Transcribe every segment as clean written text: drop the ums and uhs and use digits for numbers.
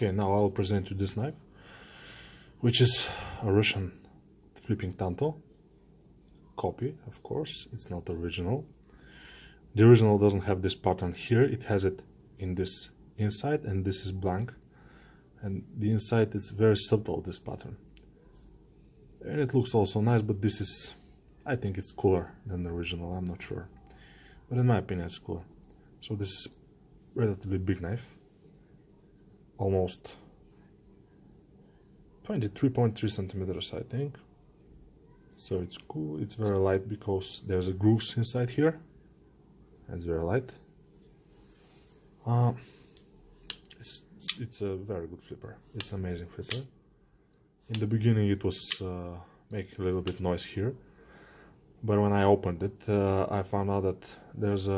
Okay, now I'll present you this knife, which is a Russian flipping Tanto. Copy, of course, it's not original. The original doesn't have this pattern here, it has it in this inside, and this is blank. And the inside is very subtle, this pattern. And it looks also nice, but this is, I think it's cooler than the original, I'm not sure. But in my opinion, it's cooler. So this is relatively big knife. Almost 23.3 centimeters, I think. So it's cool. It's very light because there's a grooves inside here. And it's very light. It's a very good flipper. It's an amazing flipper. In the beginning it was making a little bit noise here. But when I opened it, I found out that there's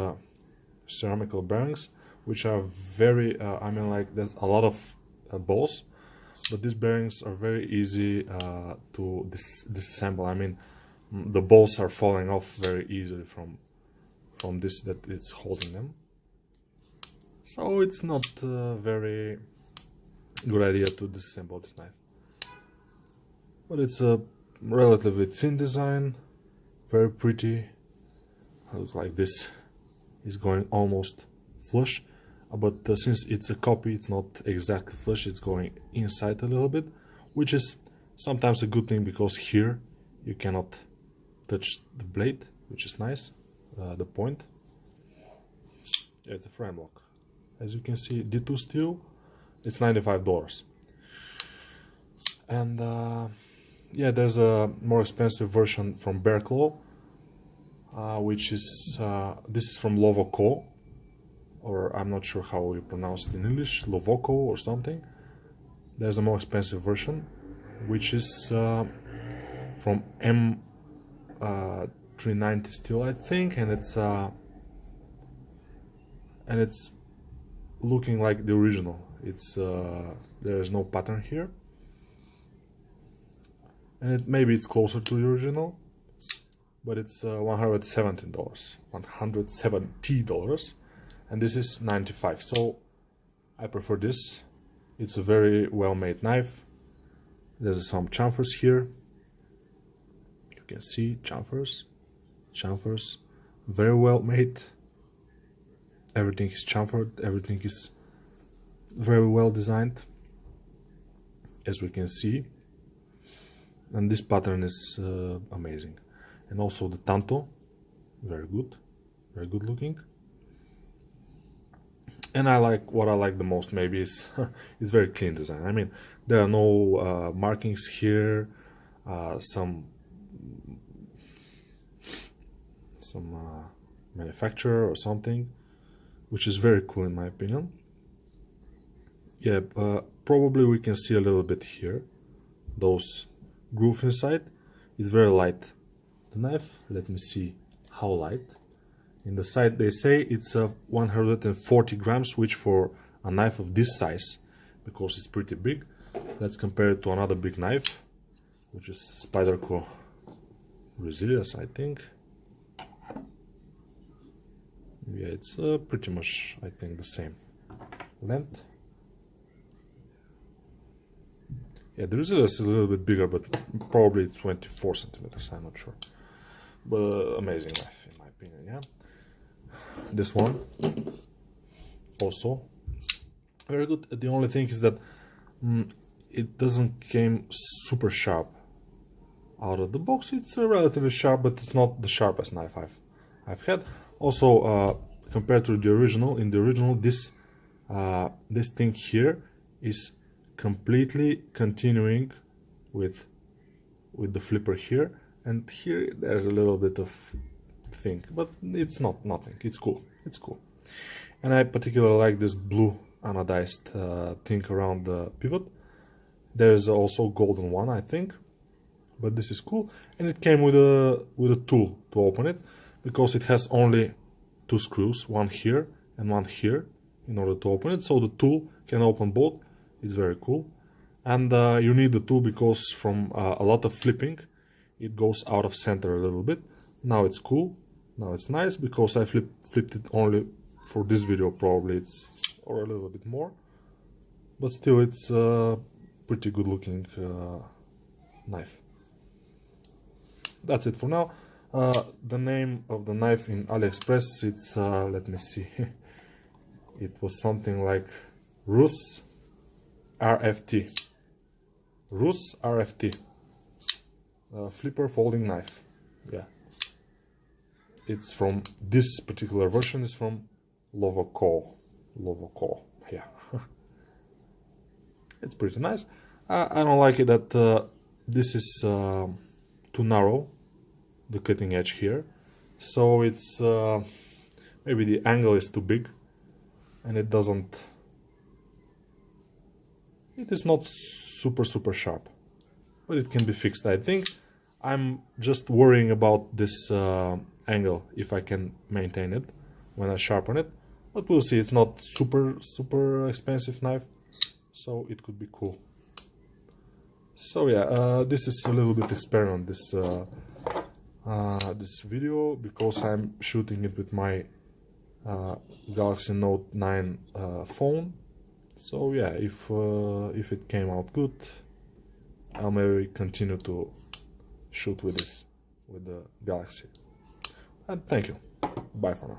ceramical bearings, which are very, I mean, like, there's a lot of balls, but these bearings are very easy to disassemble. I mean, the balls are falling off very easily from this that it's holding them. So it's not a very good idea to disassemble this knife. But it's a relatively thin design, very pretty. It looks like this is going almost flush, but since it's a copy, it's not exactly flush, it's going inside a little bit, which is sometimes a good thing because here you cannot touch the blade, which is nice, the point. Yeah, it's a frame lock. As you can see, D2 steel, it's $95. And yeah, there's a more expensive version from Bear Claw, which is, this is from LOVOCOO, or I'm not sure how you pronounce it in English, LOVOCOO or something. There's a more expensive version, which is from M390 steel, I think, and it's looking like the original. It's there's no pattern here, and maybe it's closer to the original, but it's $170, and this is $95. So I prefer this. It's a very well-made knife. There's some chamfers here. You can see chamfers, very well made. Everything is chamfered, everything is very well designed, as we can see. And this pattern is amazing. And also the Tanto, very good looking. And what I like the most maybe is it's very clean design. I mean, there are no markings here, some manufacturer or something, which is very cool in my opinion. Yeah, probably we can see a little bit here, those grooves inside. It's very light, the knife. Let me see how light. In the side they say it's 140 grams, which for a knife of this size, because it's pretty big. Let's compare it to another big knife, which is Spyderco Resilience, I think. Yeah, it's pretty much, I think, the same length. Yeah, the Resilience is a little bit bigger, but probably 24 centimeters, I'm not sure. But amazing knife, in my opinion, yeah. This one, also, very good. The only thing is that it doesn't came super sharp out of the box. It's relatively sharp, but it's not the sharpest knife I've had. Also, compared to the original, in the original, this thing here is completely continuing with the flipper here, and here there's a little bit of thing, but it's not nothing. It's cool. And I particularly like this blue anodized thing around the pivot. There's also golden one, I think, but this is cool. And it came with a tool to open it, because it has only two screws, one here and one here, in order to open it. So the tool can open both. It's very cool. And you need the tool because from a lot of flipping, it goes out of center a little bit. Now it's cool. Now it's nice because I flipped it only for this video, probably it's or a little bit more. but still it's a pretty good looking knife. That's it for now. The name of the knife in AliExpress, it's let me see, it was something like Rus RFT. Rus RFT. Flipper folding knife. Yeah. It's from, this particular version is from LOVOCOO. LOVOCOO. Yeah. It's pretty nice. I don't like it that this is too narrow, the cutting edge here. So it's maybe the angle is too big and it doesn't, it is not super sharp, but it can be fixed. I think I'm just worrying about this angle, if I can maintain it when I sharpen it, but we'll see. It's not super expensive knife, so it could be cool. So yeah, this is a little bit experiment, this this video, because I'm shooting it with my Galaxy Note 9 phone. So yeah, if it came out good, I'll maybe continue to shoot with this, with the Galaxy. And thank you. Bye for now.